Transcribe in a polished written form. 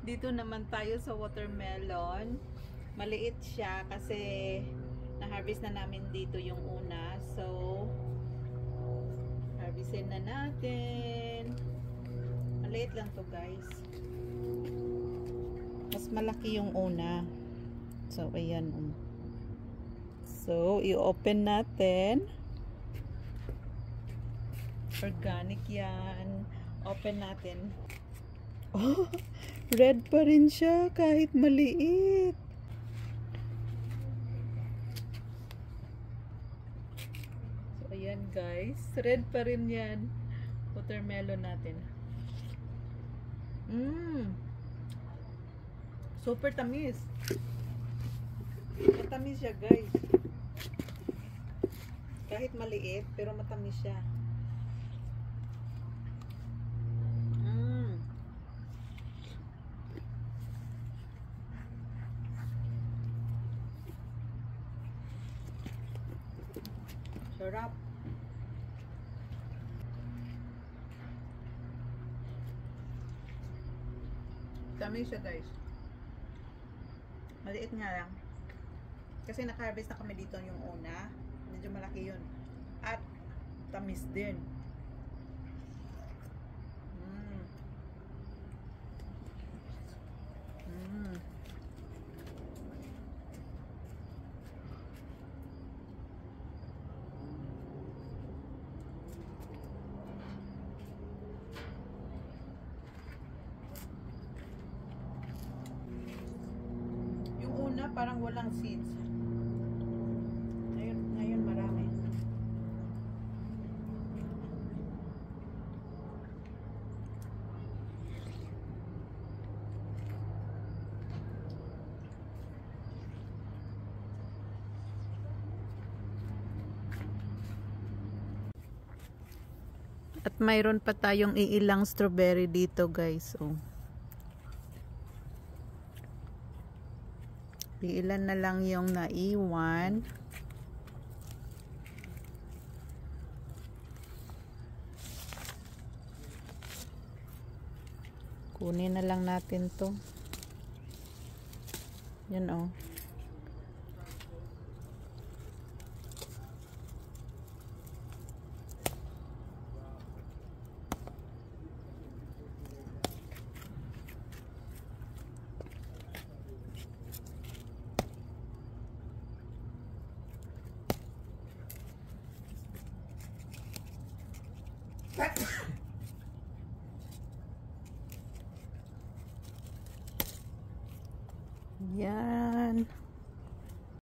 Dito naman tayo sa watermelon. Maliit siya kasi na-harvest na namin dito yung una. So, harvestin na natin. Maliit lang to guys. Mas malaki yung una. So, ayan. So, i-open natin. Organic yan. Open natin. Oh, red pa rin siya kahit maliit. So, ayan guys. Red pa rin yan. Watermelon natin. Super tamis. Matamis siya guys. Kahit maliit, pero matamis siya. Sarap. Tamis siya guys. Maliit nga lang. Kasi naka-harvest na kami dito yung una. Medyo malaki yun. At tamis din. Parang walang seeds. Ngayon marami. At mayroon pa tayong iilang strawberry dito guys. Oh. Ilan na lang yung naiwan. Kunin na lang natin to. Yan oh. Yan.